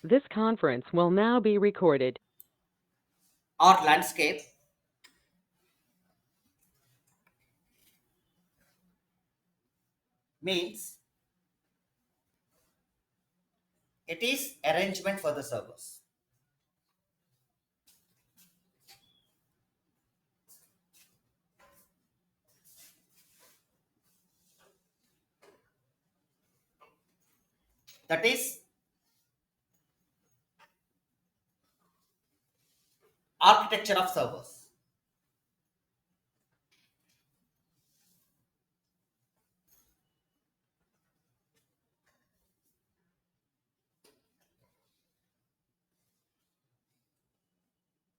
This conference will now be recorded. Or landscape means it is arrangement for the servers. That is architecture of servers.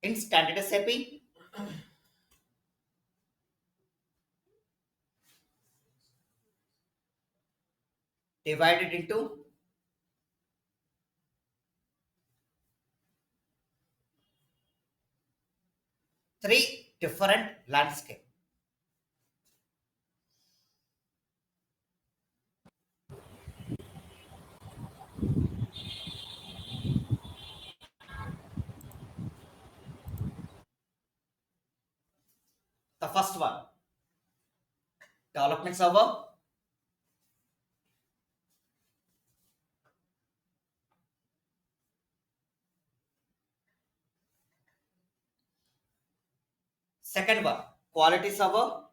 In standard SAP, divided into three different landscape. The first one, development server. Second one, quality server.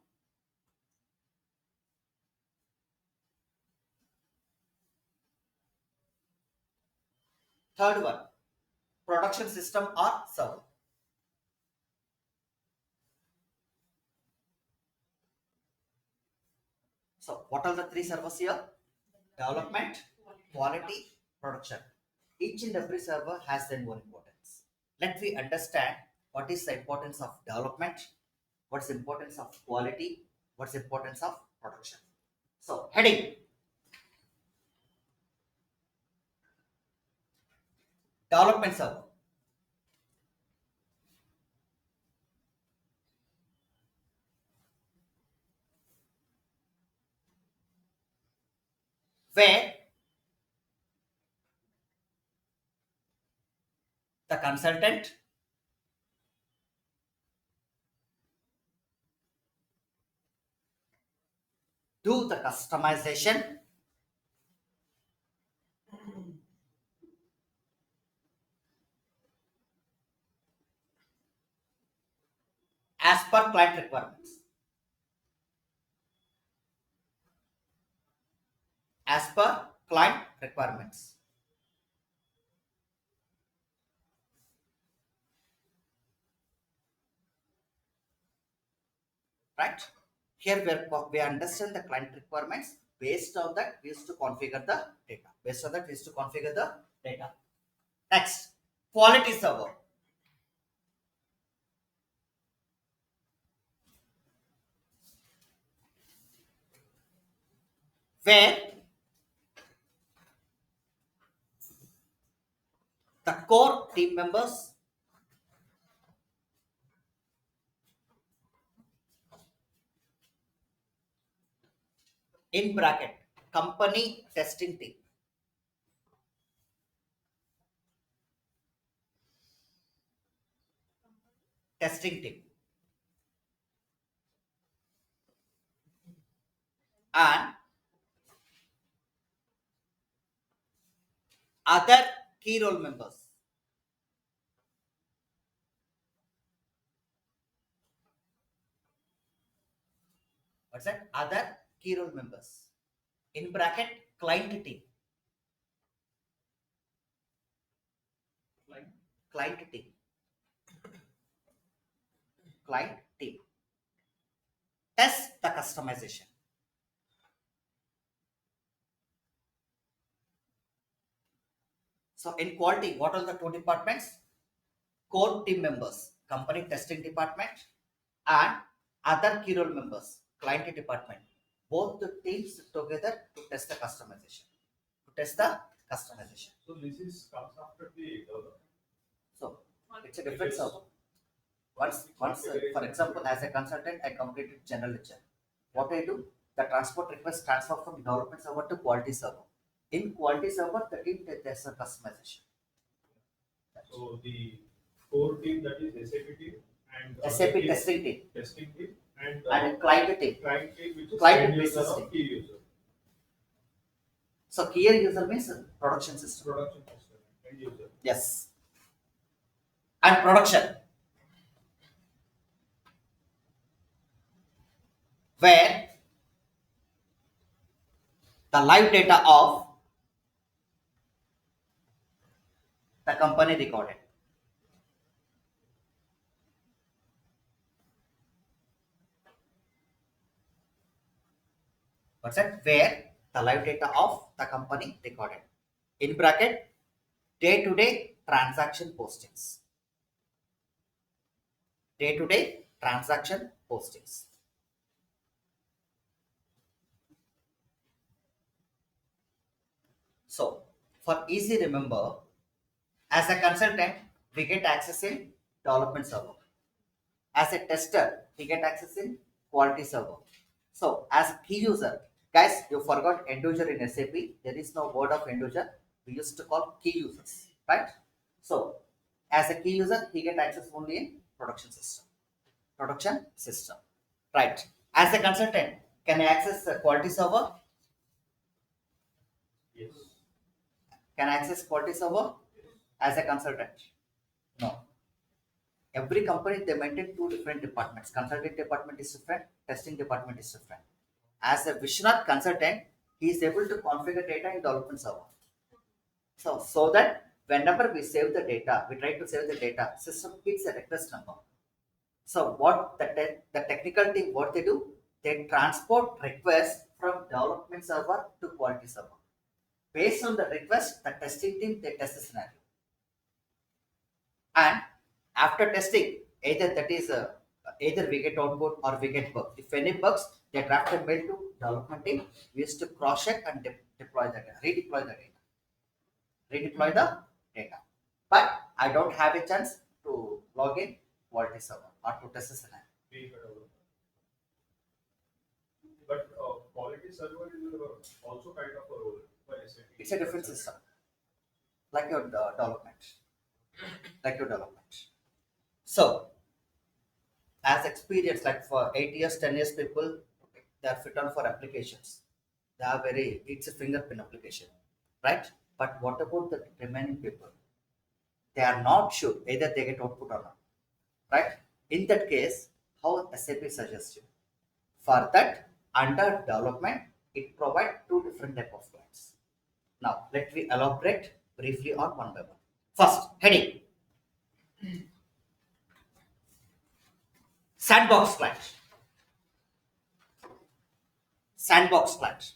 Third one, production system or server. So, what are the three servers here? Development, quality, production. Each and every server has their own importance. Let me understand what is the importance of development, what's the importance of quality, what's the importance of production. So, heading development server. Where the consultant do the customization as per client requirements. As per client requirements. Right? Here we understand the client requirements. Based on that, we used to configure the data. Based on that, we used to configure the data. Next, quality server. Where the core team members in bracket company testing team and other key role members. What's that? Other key role members in bracket client team. Client team. Client team. Test the customization. So in quality, what are the two departments? Core team members, company testing department, and other key role members, client department. Both the teams together to test the customization. To test the customization. So this is comes after the development. So it's a different server. Once, for example, as a consultant, I completed general lecture. What I do, the transport request transfer from development server to quality server. In quality server, the team tests the customization. the core team, that is SAP team, and SAP the testing team and and client team. client team, which is Client end user business or team. key user. So key user means production system. Production system, end user. Yes. And production, where the live data of the company recorded. What's that? Where the live data of the company recorded. In bracket, day-to-day transaction postings. Day-to-day transaction postings. So, for easy remember, as a consultant, we get access in development server. As a tester, we get access in quality server. So, as a key user, guys, you forgot end user in SAP. There is no word of end user. We used to call key users, right? So, as a key user, he get access only in production system. Production system, right? As a consultant, can I access the quality server? Yes. Can I access quality server as a consultant? No. Every company they maintain two different departments. Consulting department is different, testing department is different. As a Vishwanath consultant, he is able to configure data in development server. So that whenever we save the data, we try to save the data, system hits a request number. So what the technical team, what they do, they transport requests from development server to quality server. Based on the request, the testing team they test the scenario. And after testing, either we get output or we get bugs. If any bugs, they draft a mail to development team. We used to cross check and deploy the data, redeploy the data. But I don't have a chance to log in quality server or to test the scenario. We heard about that. But quality server is also kind of a role for SAP. It's a different system, like your development. So, as experience, like for 8 years, 10 years, people they are fit on for applications. They are it's a fingerprint application, right? But what about the remaining people? They are not sure either they get output or not, right? In that case, how SAP suggests you? For that, under development, it provides two different type of clients. Now, let me elaborate briefly on one by one. First, heading. Sandbox client. Sandbox client.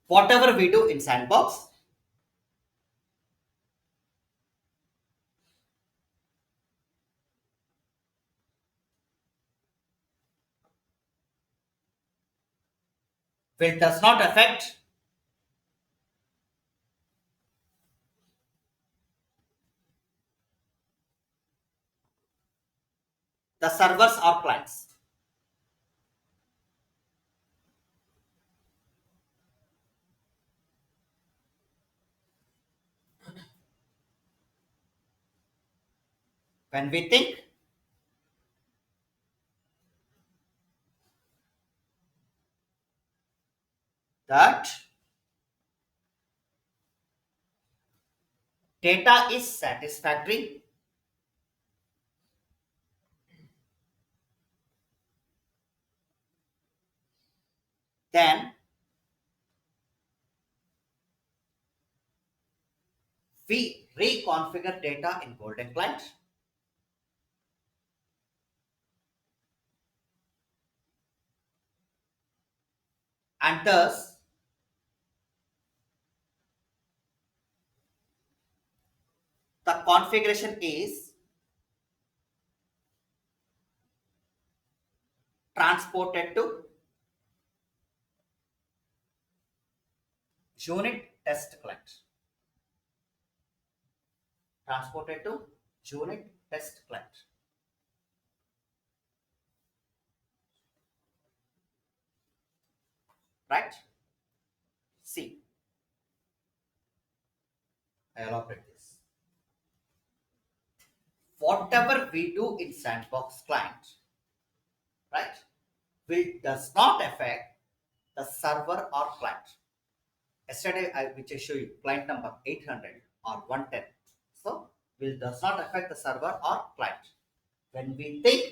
Whatever we do in sandbox, which does not affect the servers or clients. When we think that data is satisfactory, then we reconfigure data in golden client and thus the configuration is transported to unit test client. Transported to unit test client. right? See, I elaborate this. Whatever we do in sandbox client, right, will does not affect the server or client. Yesterday, which I show you, client number 800 or 110. So, will does not affect the server or client. When we think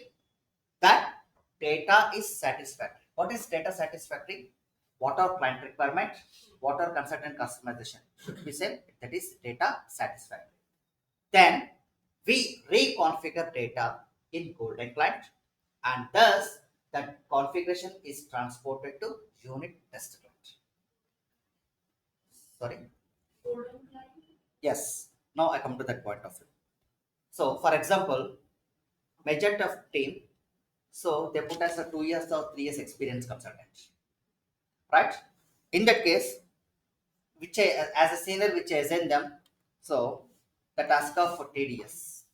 that data is satisfactory. What is data satisfactory? What are client requirement? What are consultant customization? Should be said that is data satisfactory. Then we reconfigure data in golden client, and thus that configuration is transported to unit test client. Sorry. Yes. Now I come to that point of view. So, for example, majority of team, so they put as a 2 years or 3 years experience consultant, right? In that case, which as a senior, which I assign them, so the task of TDS.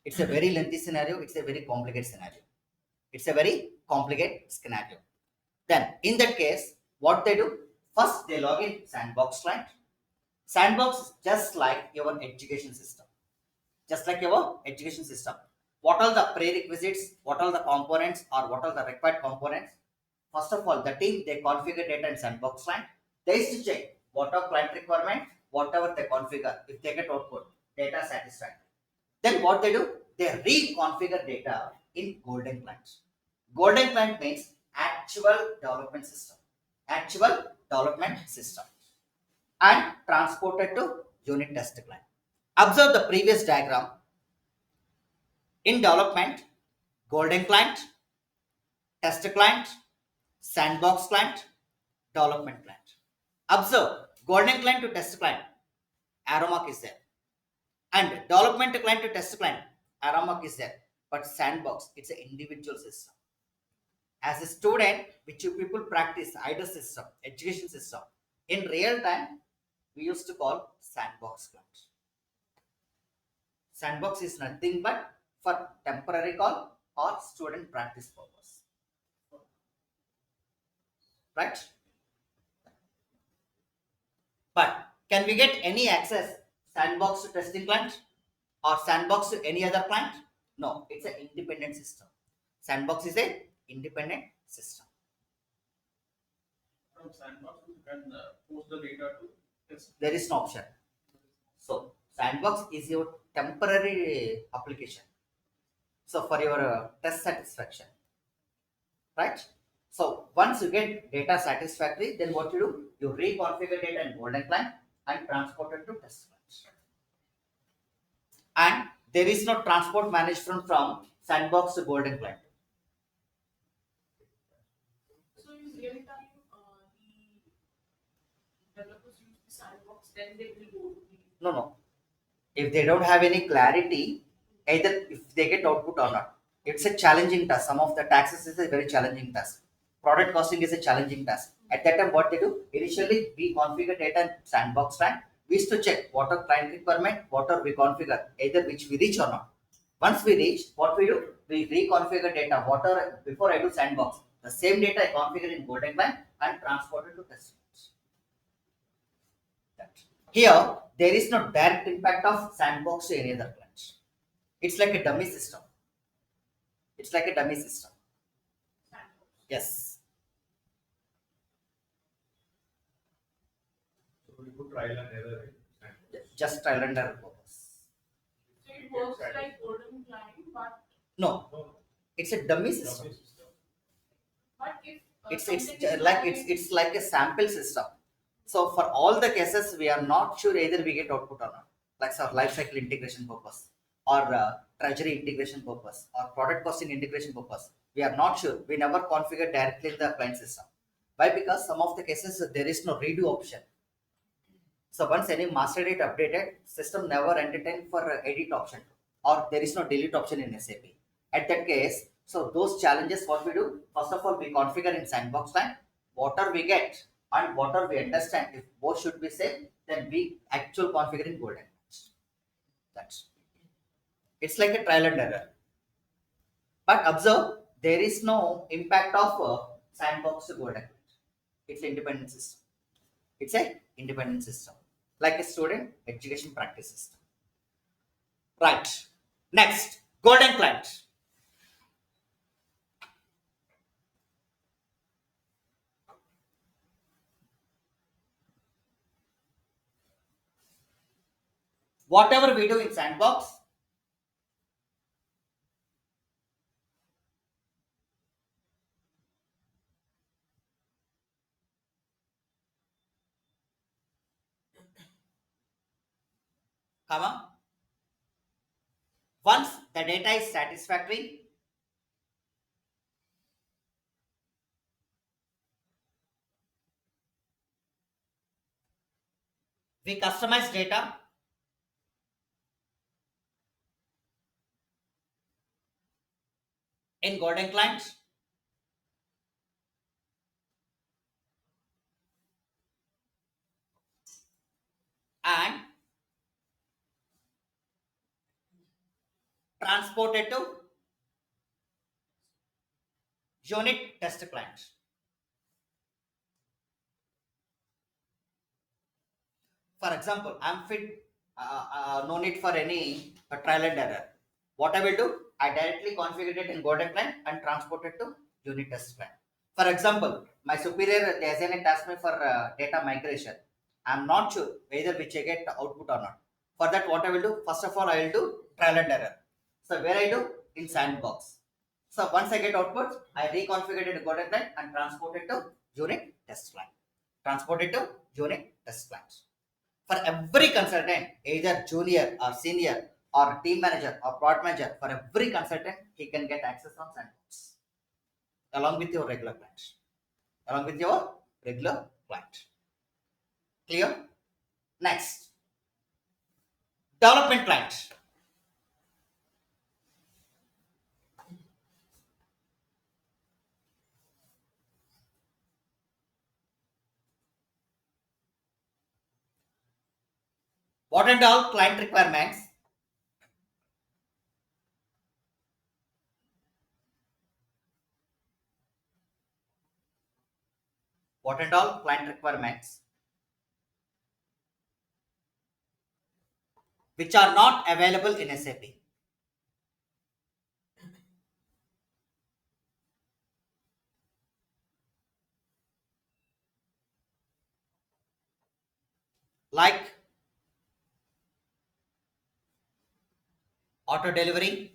It's a very lengthy scenario. It's a very complicated scenario. It's a very complicated scenario. Then, in that case, what they do? First, they log in sandbox client. Sandbox is just like your education system. Just like your education system. What are the prerequisites? What are the components or what are the required components? First of all, the team they configure data in sandbox client. They used to check what are client requirement, whatever they configure. If they get output, data satisfactory. Then what they do? They reconfigure data in golden client. Golden client means actual development system. Actual development system. And transported to unit test client. Observe the previous diagram. In development, golden client, test client, sandbox client, development client. Observe golden client to test client, arrow mark is there. And development client to test client, arrow mark is there. But sandbox, it's an individual system. As a student, which you people practice either system, education system, in real time, we used to call sandbox client. Sandbox is nothing but for temporary call or student practice purpose. Right? But can we get any access sandbox to testing client or sandbox to any other client? No, it's an independent system. Sandbox is a independent system. From sandbox, you can post the data to test. There is no option. So sandbox is your temporary application. So for your test satisfaction, right? So once you get data satisfactory, then what you do? You reconfigure data in golden client and transport it to test client. And there is no transport management from sandbox to golden client. So in real time, the developers use the sandbox, then they will go to the. No. If they don't have any clarity, either if they get output or not, it's a challenging task. Some of the taxes is a very challenging task. Product costing is a challenging task. At that time, what they do? Initially, we configure data in sandbox client. We used to check what are client requirement, what are we configure, either which we reach or not. Once we reach, what we do? We reconfigure data. What are before I do sandbox, the same data I configure in golden client and transport it to test. Here, there is no direct impact of sandbox to any other client. It's like a dummy system. It's like a dummy system. Yes. So we put trial and error in sandbox. Just trial and error purpose. So it works like golden client, but No, No, it's a dummy no, system. dummy system. if It's something is like not it's like a sample system. So for all the cases, we are not sure either we get output or not. Like for life cycle integration purpose, or treasury integration purpose, or product costing integration purpose. We are not sure. We never configure directly in the client system. Why? Because some of the cases there is no redo option. So once any master data updated, system never entertain for edit option, or there is no delete option in SAP. At that case, so those challenges, what we do? First of all, we configure in sandbox line. Whatever we get and whatever we understand, if both should be same, then we actual configure in golden. That's it's like a trial and error. But observe, there is no impact of sandbox to golden. It's independent system. It's a independent system, like a student education practice system. Right. Next, golden client. Whatever we do in sandbox, comma, once the data is satisfactory, we customize data in golden client and transport it to unit test client. For example, I'm fit, no need for any trial and error. What I will do, I directly configure it in golden client and transport it to unit test client. For example, my superior they assign a task me for data migration. I'm not sure whether which I get output or not. For that, what I will do, first of all, I will do trial and error. So where I do in sandbox. So once I get output, I reconfigure it in golden client and transport it to unit test client. Transport it to unit test client. For every consultant, either junior or senior or team manager or product manager, for every consultant, he can get access on sandbox along with your regular client. Along with your regular client. Clear? Next, development client. What and all client requirements? What and all client requirements which are not available in SAP? Like auto delivery,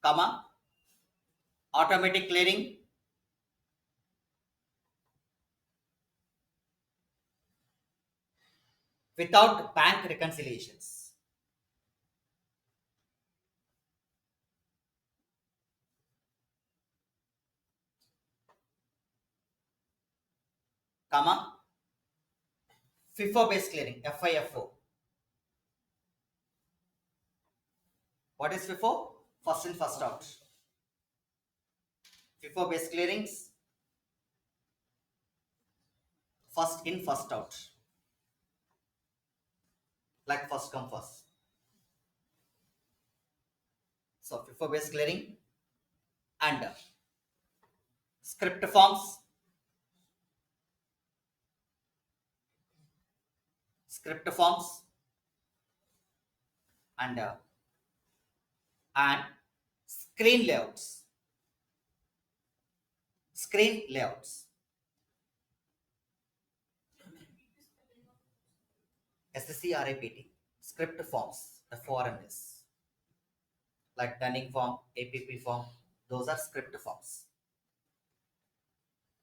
comma, automatic clearing, without bank reconciliations, comma, FIFO based clearing, FIFO. What is FIFO? First in, first out. FIFO based clearings, first in, first out. Like first come first. So FIFO based clearing and script forms, script forms and and screen layouts. Screen layouts. SCRAPT. Script forms. FORMs. Like turning form, APP form. Those are script forms.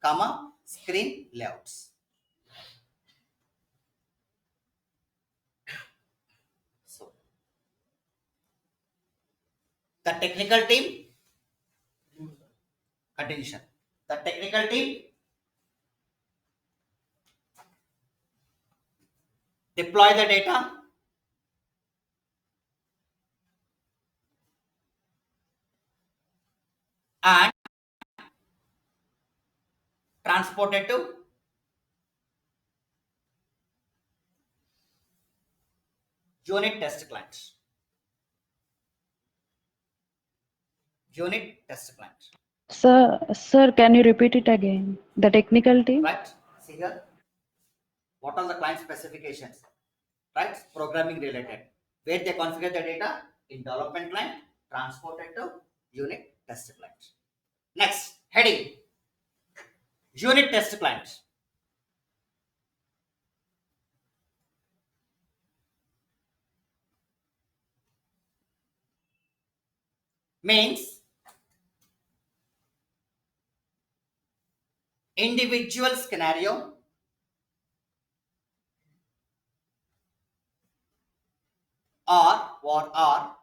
Comma, screen layouts. So the technical team, continuation. The technical team deploy the data and transport it to unit test clients. Unit test client. Sir, can you repeat it again? The technical team? Right? See here. What are the client specifications? Right? Programming related. Where they configure the data? In development client, transported to unit test client. Next, heading. Unit test client. Means individual scenario or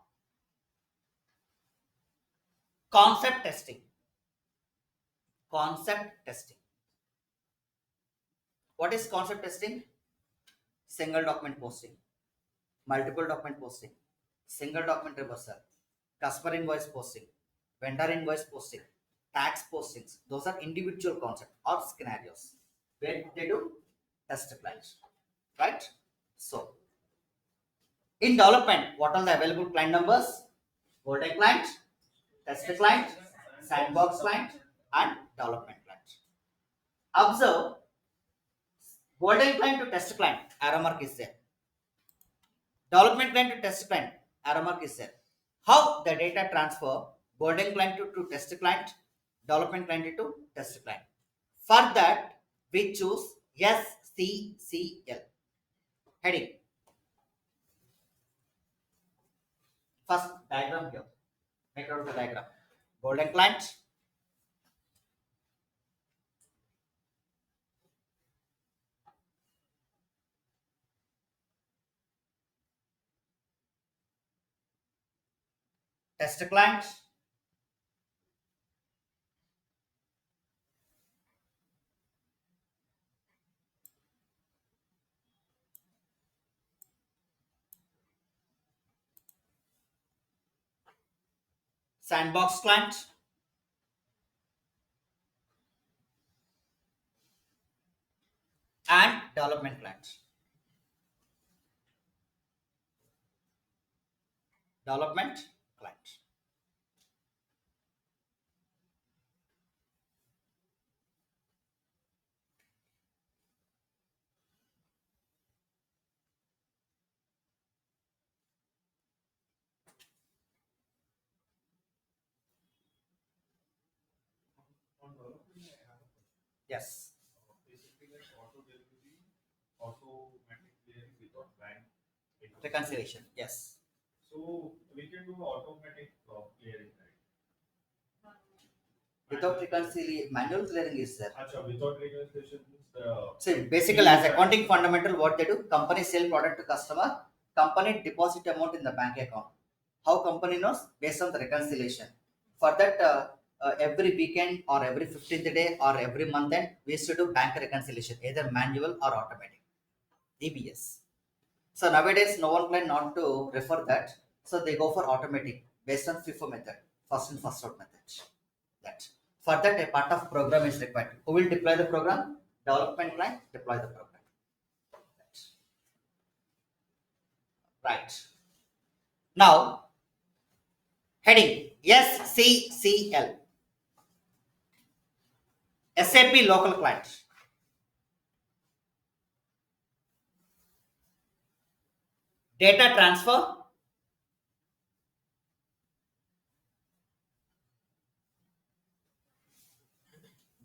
concept testing. Concept testing. What is concept testing? Single document posting, multiple document posting, single document reversal, customer invoice posting, vendor invoice posting, tax postings. Those are individual concepts or scenarios where they do test clients, right? So, in development, what are the available client numbers? Golden client, test client, sandbox client, and development client. Observe golden client to test client, arrow mark is there. Development client to test client, arrow mark is there. How the data transfer golden client to test client, development client to test client. For that, we choose SCCL. Heading. First diagram here. Make out the diagram. Golden client, test client, sandbox client, and development client. Development client. On development, I have a question. Yes. Basically, like auto delivery, automatic clearing without bank Reconciliation. Yes. So we can do automatic clearing, right? Without reconciliation, manual clearing is there. Acha, without reconciliation means the See, basically, as accounting fundamental, what they do, company sell product to customer, company deposit amount in the bank account. How company knows? Based on the reconciliation. For that, every weekend or every 15th day or every month end, we used to do bank reconciliation, either manual or automatic, EBS. So nowadays, no one plan not to refer that. So they go for automatic based on FIFO method, first in first out method. That for that a part of program is required. Who will deploy the program? Development line deploy the program. Right. Now heading SCCL. SAP local client. Data transfer.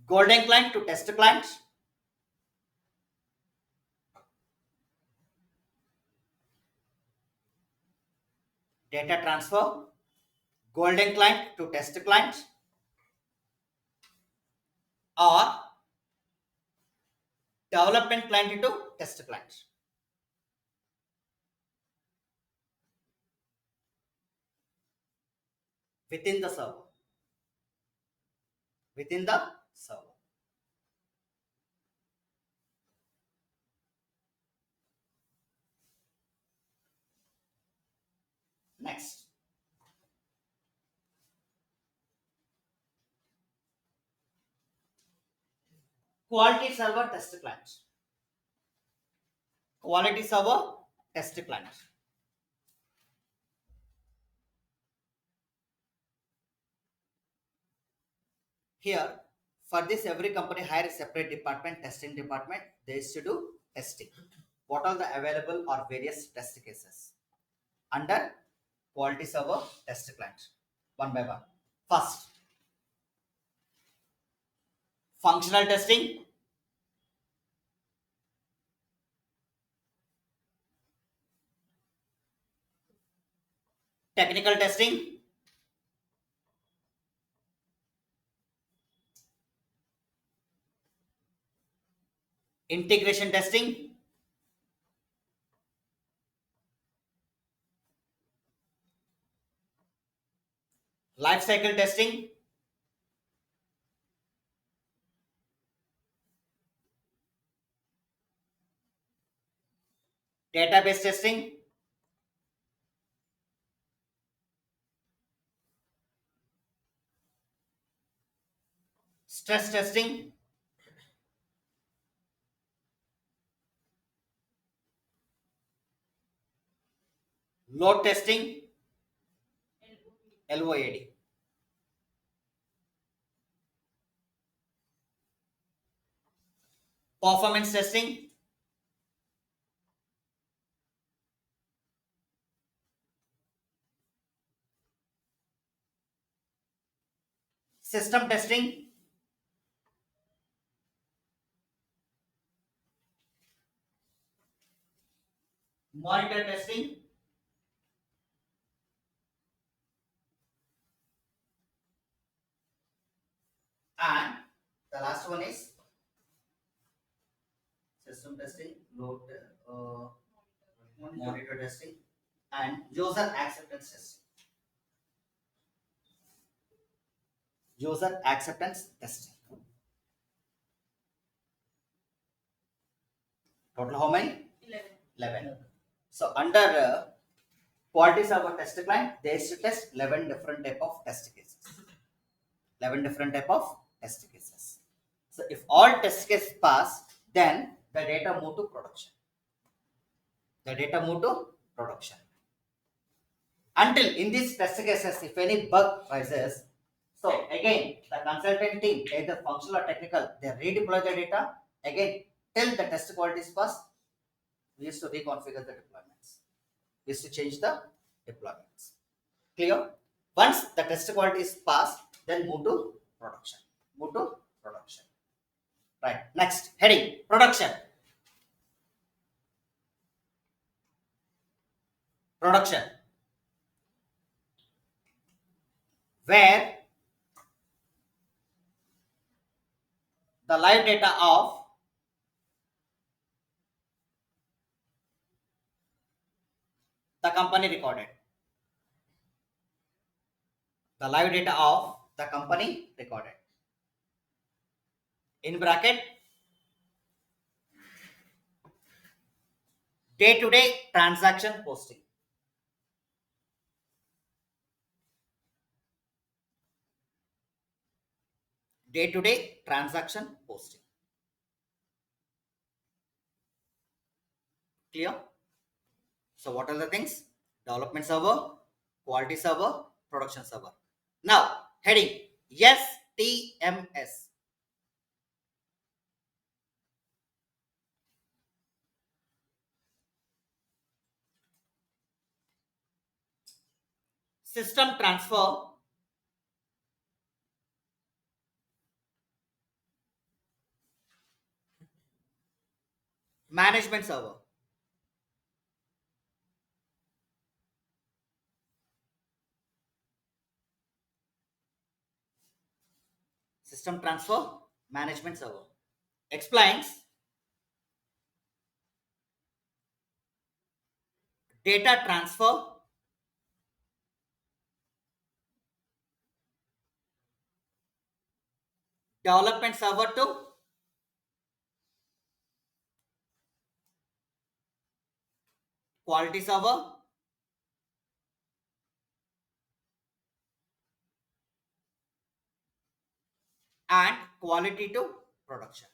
Golden client to test client. Data transfer. Golden client to test client. Or development client to test client. Within the server. Within the server. Next. Quality server test client. Quality server test client. Here, for this, every company hire a separate department, testing department. They used to do testing. What are the available or various test cases under quality server test client? One by one. First, functional testing, technical testing, integration testing, life cycle testing, database testing, stress testing, load testing, LOAD. Performance testing, system testing, monitor testing, and the last one is system testing, load, monitor testing, and user acceptance testing. User acceptance testing. Total how many? 11. So under quality server test client, they used to test 11 different type of test cases. 11 different type of test cases. So if all test cases pass, then the data move to production. The data move to production. Until in these test cases, if any bug rises, so again the consultant team, either functional or technical, they redeploy the data again till the test quality is passed. We used to reconfigure the deployments. We used to change the deployments. Clear? Once the test quality is passed, then move to production. Move to production. Right. Next heading: production. Production. Where the live data of the company recorded. The live data of the company recorded. In bracket, day-to-day transaction posting. Day-to-day transaction posting. Clear? So what are the things? Development server, quality server, production server. Now, heading STMS. System transfer management server. System transfer management server explains data transfer development server to quality server and quality to production.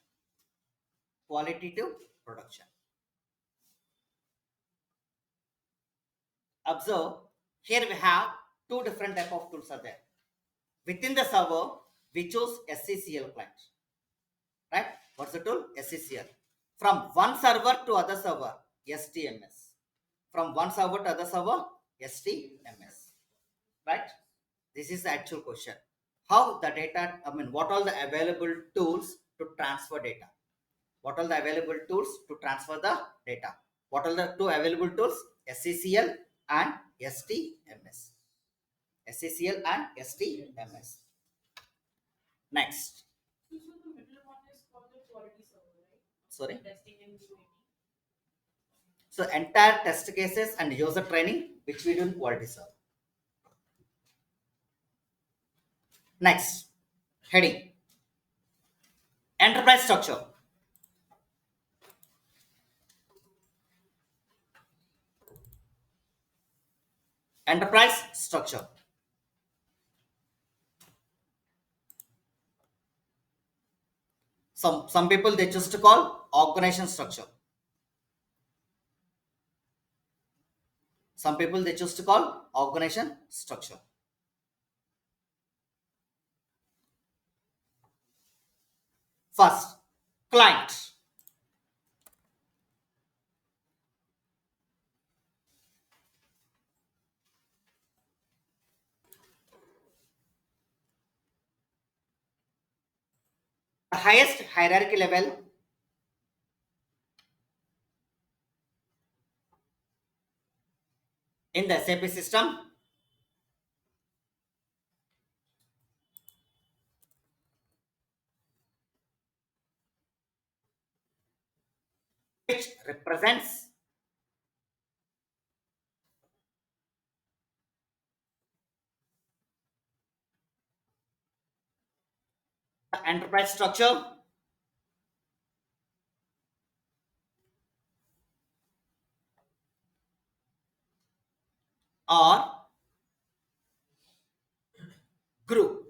Quality to production. Observe, here we have two different type of tools are there. Within the server, we choose SCCL client, right? What's the tool? SCCL. From one server to other server, STMS. From one server to other server, STMS, right? This is the actual question. How the data, what are the available tools to transfer data? What are the available tools to transfer the data? What are the two available tools? SCCL and STMS. SCCL and STMS. Next. So the middle one is called the quality server, right? Sorry. Testing and UAT. So entire test cases and user training, which we do in quality server. Next. Heading. Enterprise structure. Enterprise structure. Some people they choose to call organization structure. Some people they choose to call organization structure. First, client. The highest hierarchy level in the SAP system, which represents the enterprise structure, or group.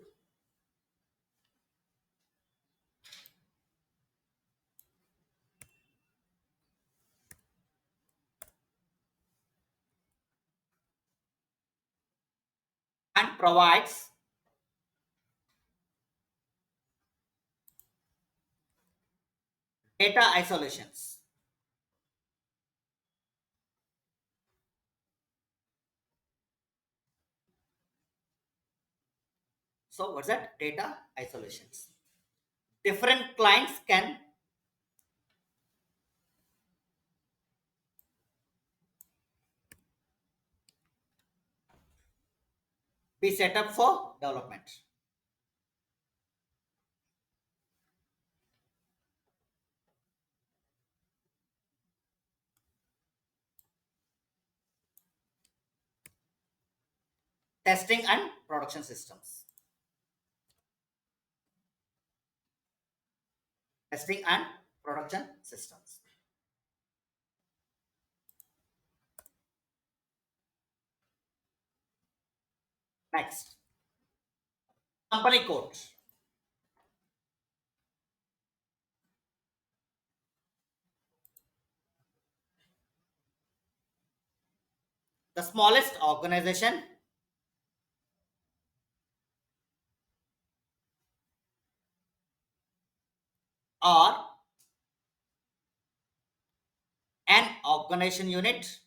And provides data isolations. So what's that? Data isolations. Different clients can be set up for development. Testing and production systems. Testing and production systems. Next, company code. The smallest organization or an organization unit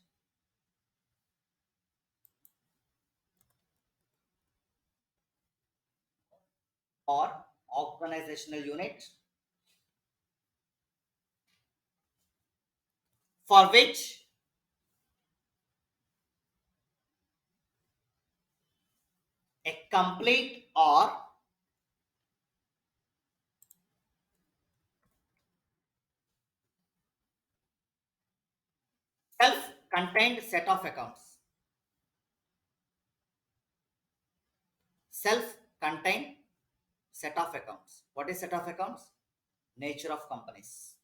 or organizational unit for which a complete or self-contained set of accounts. Self-contained set of accounts. What is set of accounts? Nature of companies.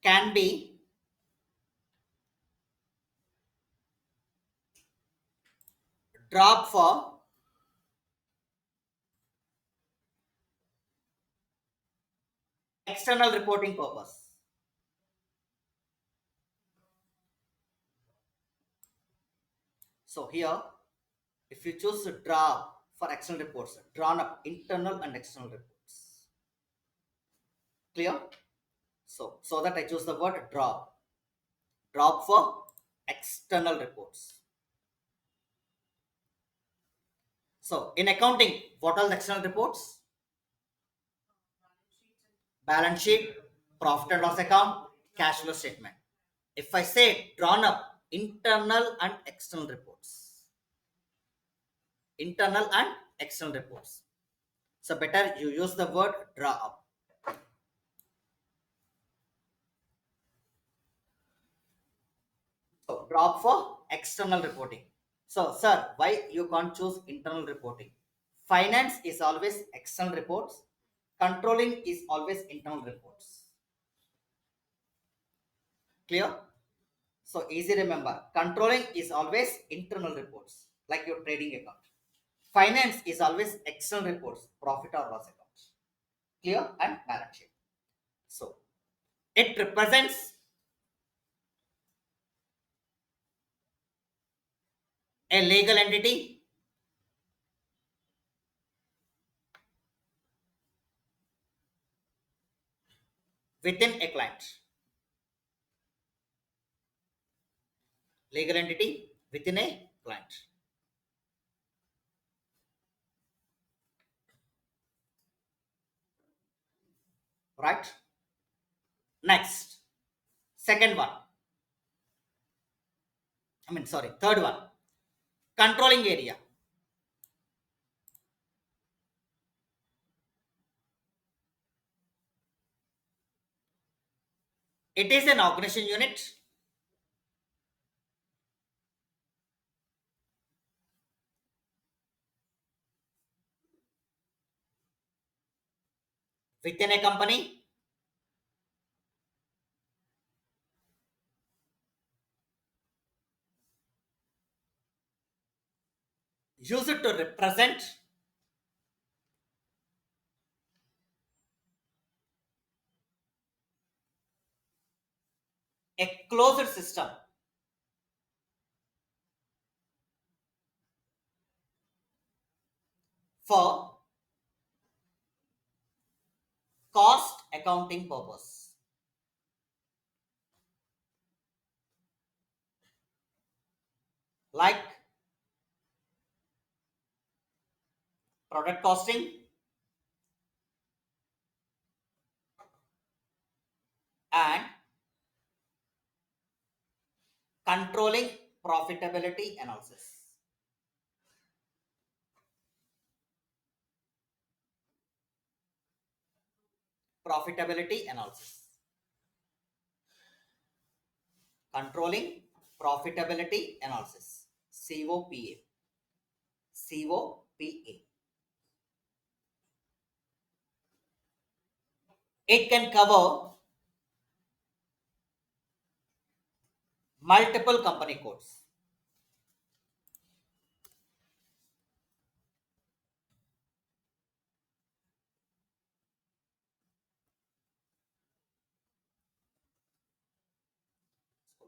Can be dropped for external reporting purpose. So here, if you choose to draw for external reports, drawn up internal and external reports. Clear? So that I choose the word drop. Drop for external reports. So in accounting, what are the external reports? Balance sheet, profit and loss account, cash flow statement. If I say drawn up internal and external reports, internal and external reports. So better you use the word draw up. So drop for external reporting. So sir, why you can't choose internal reporting? Finance is always external reports. Controlling is always internal reports. Clear? So easy remember. Controlling is always internal reports, like your trading account. Finance is always external reports, profit or loss account. Clear? And balance sheet. So it represents a legal entity within a client. Legal entity within a client. Right? Next, second one. Third one. Controlling area. It is an organization unit within a company used to represent a closed system for cost accounting purpose. Like product costing and controlling profitability analysis. Profitability analysis. Controlling profitability analysis. COPA. COPA. It can cover multiple company codes.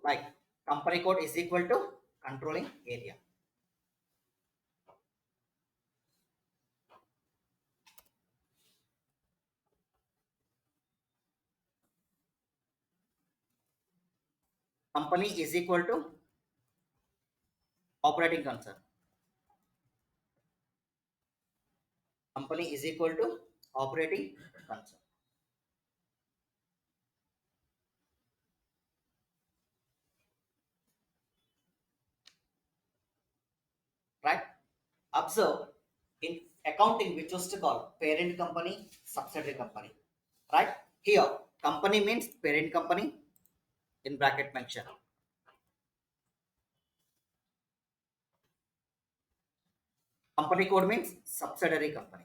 Like company code is equal to controlling area. Company is equal to operating concern. Company is equal to operating concern. Right? Observe, in accounting we choose to call parent company, subsidiary company. Right? Here, company means parent company, in bracket mention. Company code means subsidiary company.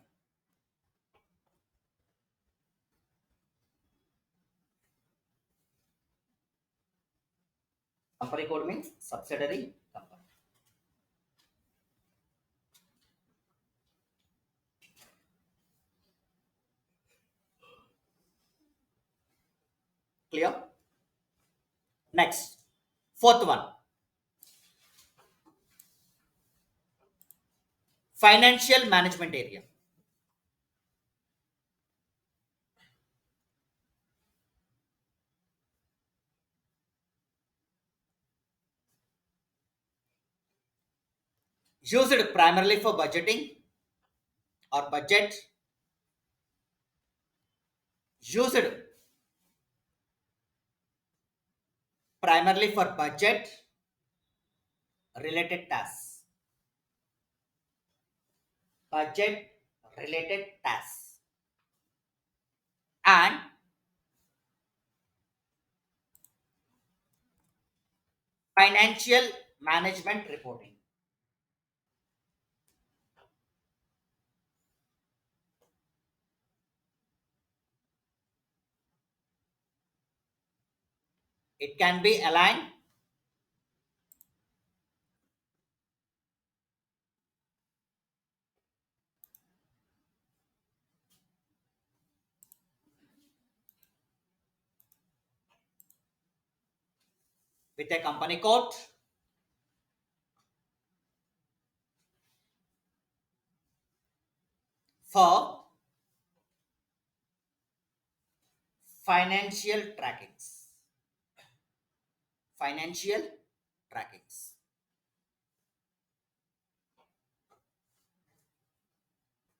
Company code means subsidiary company. Clear? Next, fourth one. Financial management area. Used primarily for budgeting or budget. Used primarily for budget related tasks. Budget related tasks. And financial management reporting. It can be aligned with a company code for financial trackings. Financial trackings.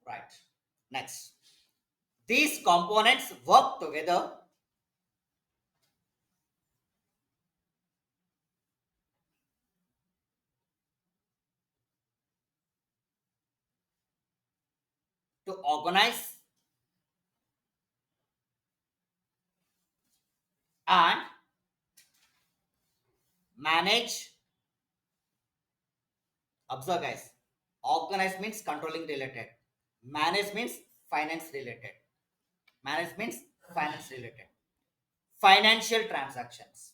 Right. Next. These components work together to organize and manage. Observe, guys. Organize means controlling related. Manage means finance related. Manage means finance related. Financial transactions.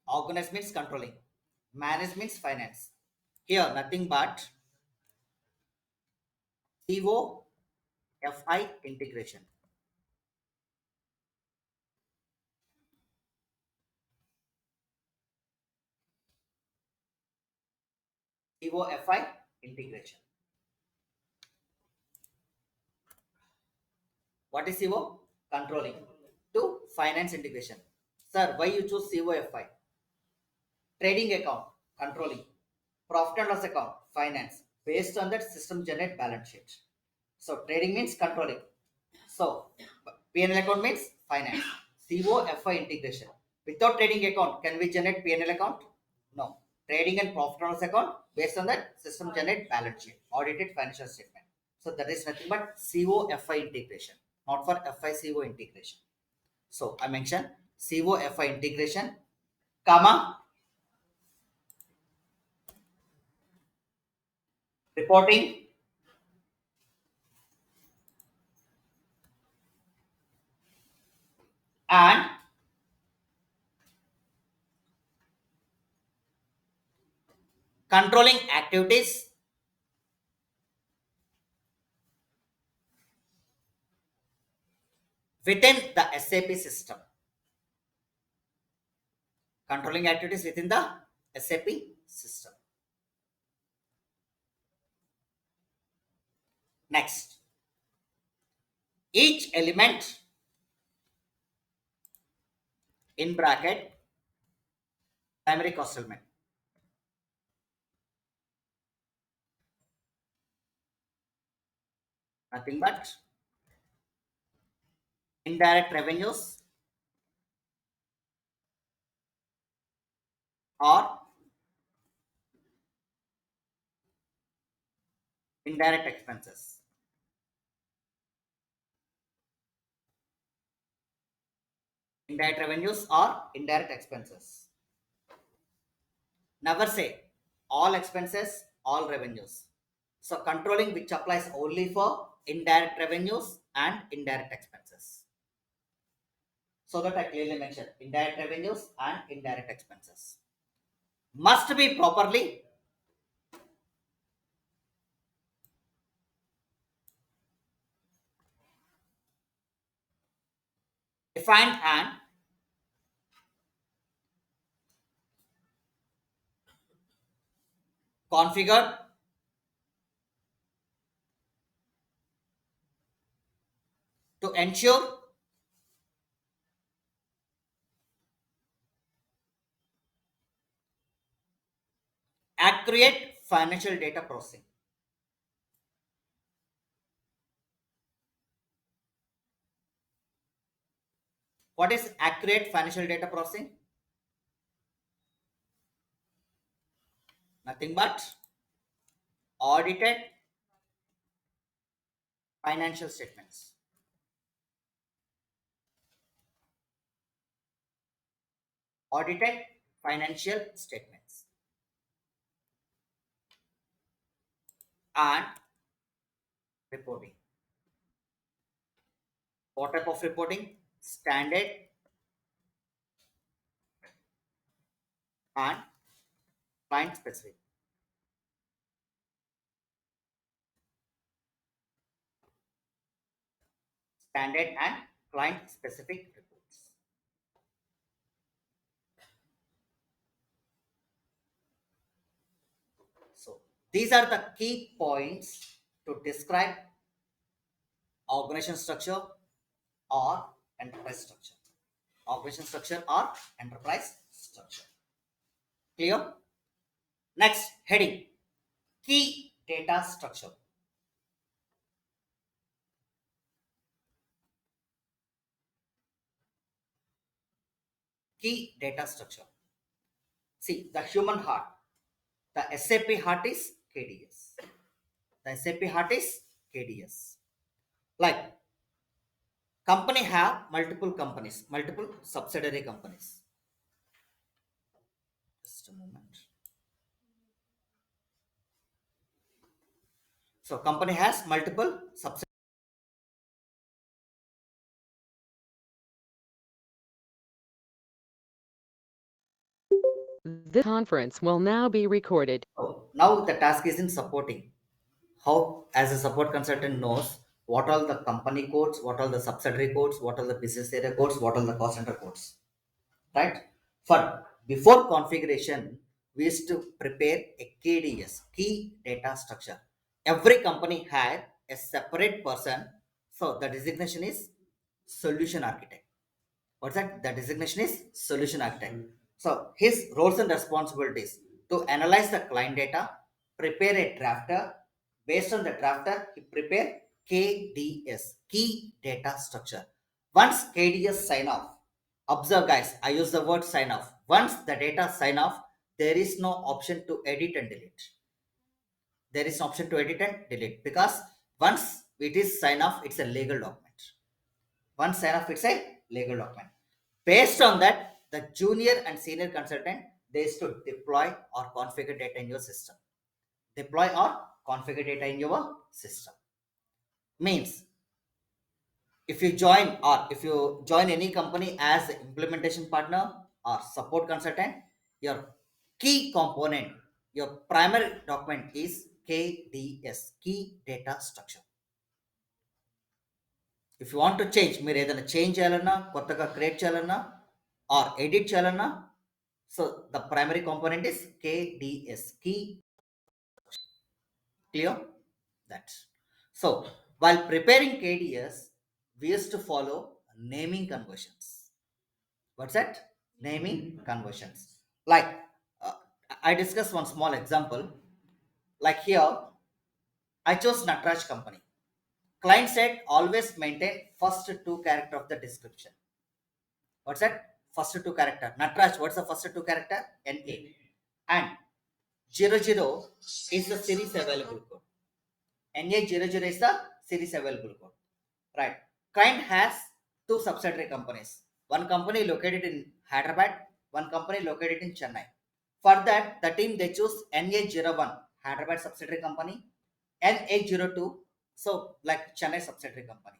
Organize means controlling. Manage means finance. Here, nothing but COFI integration. COFI integration. What is CO? Controlling. To finance integration. Sir, why you choose COFI? Trading account, controlling. Profit and loss account, finance. Based on that, system generate balance sheet. So trading means controlling. So P&L account means finance. COFI integration. Without trading account, can we generate P&L account? No. Trading and profit and loss account, based on that, system generate balance sheet, audited financial statement. So that is nothing but COFI integration, not for FICO integration. So I mentioned COFI integration, comma, reporting, and controlling activities within the SAP system. Controlling activities within the SAP system. Next, each element in bracket primary cost element. Nothing but indirect revenues or indirect expenses. Indirect revenues or indirect expenses. Never say all expenses, all revenues. So controlling which applies only for indirect revenues and indirect expenses. So that I clearly mentioned indirect revenues and indirect expenses must be properly defined and configured to ensure accurate financial data processing. What is accurate financial data processing? Nothing but audited financial statements. Audited financial statements and reporting. What type of reporting? Standard and client specific. Standard and client specific reports. So these are the key points to describe organization structure or enterprise structure. Organization structure or enterprise structure. Clear? Next heading, key data structure. Key data structure. See, the human heart. The SAP heart is KDS. The SAP heart is KDS. Like, company have multiple companies, multiple subsidiary companies. Just a moment. So, company has multiple subsidiary. This conference will now be recorded. So, now the task is in supporting. How, as a support consultant, knows what are the company codes, what are the subsidiary codes, what are the business area codes, what are the cost center codes, right? For before configuration, we used to prepare a KDS, key data structure. Every company had a separate person, so the designation is solution architect. What's that? The designation is solution architect. So his roles and responsibilities to analyze the client data, prepare a drafter. Based on the drafter, he prepare KDS, key data structure. Once KDS sign off, observe guys, I use the word sign off. Once the data sign off, there is no option to edit and delete. There is no option to edit and delete because once it is sign off, it's a legal document. Once sign off, it's a legal document. Based on that, the junior and senior consultant, they is to deploy or configure data in your system. Deploy or configure data in your system. Means if you join any company as the implementation partner or support consultant, your key component, your primary document is KDS, key data structure. If you want to change, మీరు ఏదైనా change చేయాలన్నా కొత్తగా create చేయాలన్నా or edit చేయాలన్నా so the primary component is KDS, key. Clear? That's so while preparing KDS, we used to follow naming conversions. What's that? Naming conversions. Like uh, I discussed one small example. Like here, I chose Natraj company. Client said always maintain first two character of the description. What's that? First two character. Natraj, what's the first two character? NA. And 00 is the series available code. NA00 is the series available code. Right. Client has two subsidiary companies. One company located in Hyderabad, one company located in Chennai. For that, the team they choose NA01, Hyderabad subsidiary company, NA02, so like Chennai subsidiary company.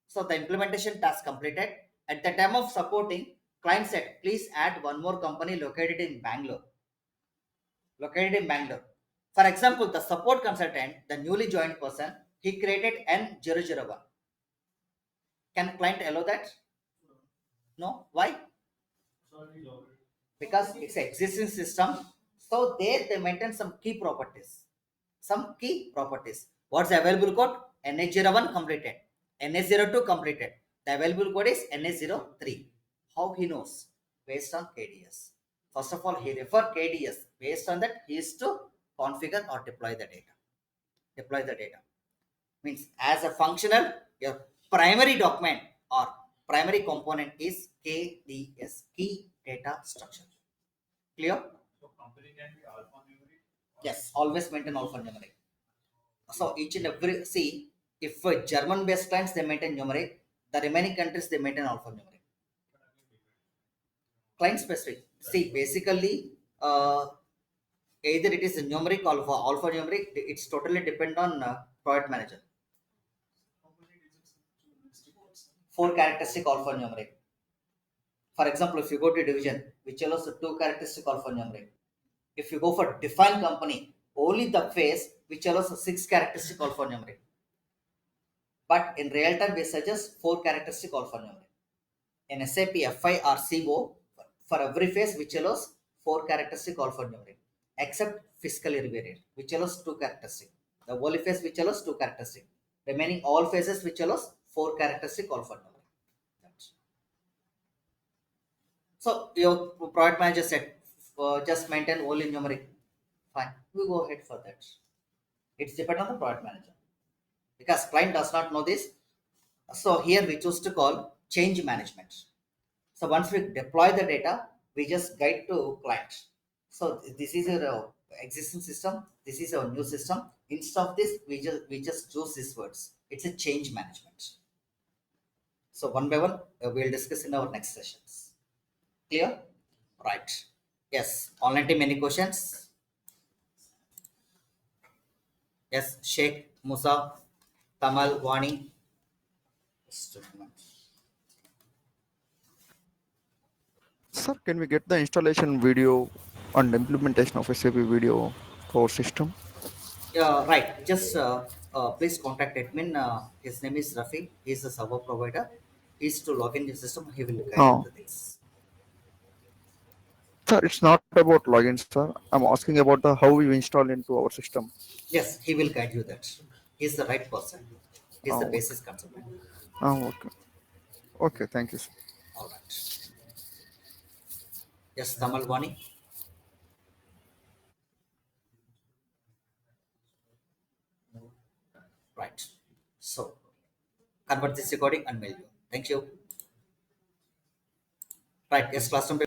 So the implementation task completed. At the time of supporting, client said, please add one more company located in Bangalore. Located in Bangalore. For example, the support consultant, the newly joined person, he created N001. Can client allow that? No. Why? Because it's an existing system. So there they maintain some key properties. Some key properties. What's the available code? NH01 completed. NH02 completed. The available code is NH03. How he knows? Based on KDS. First of all, he refer KDS. Based on that, he is to configure or deploy the data. Deploy the data. Means as a functional, your primary document or primary component is KDS, key data structure. Clear? So company can be alphanumeric. Yes, always maintain alphanumeric. So each and every, see, if German based clients they maintain numeric, the remaining countries they maintain alphanumeric. Client specific. See, basically, either it is a numeric or alphanumeric, it's totally depend on product manager. Four characteristic alphanumeric. For example, if you go to division, which allows two characteristic alphanumeric. If you go for define company, only the phase which allows six characteristic alphanumeric. But in real time, we suggest four characteristic alphanumeric. In SAP FI or CO, for every phase which allows four characteristic alphanumeric, except fiscally invariant, which allows two characteristic. The only phase which allows two characteristic. Remaining all phases which allows four characteristic alphanumeric. So your product manager said, just maintain only numeric. Fine, we go ahead for that. It's depend on the product manager because client does not know this. So here we choose to call change management. So once we deploy the data, we just guide to client. So this is your existing system. This is our new system. Instead of this, we just choose these words. It's a change management. So one by one, we'll discuss in our next sessions. Clear? Right. Yes. Online team, any questions? Yes. Sheikh, Musa, Tamal, Wani. Just a moment. Sir, can we get the installation video and implementation of SAP video for system? Right. Just please contact admin. His name is Rafi. He's a server provider. He's to log in the system. He will guide Oh, into this. sir, it's not about login, sir. I'm asking about the how we install into our system. Yes, he will guide you that. He's the right person. He's the Oh, basis consultant. okay. Okay, thank you, sir. All right. Yes, Tamal Wani. Right. So convert this recording and mail you. Thank you. Right. Yes, classroom.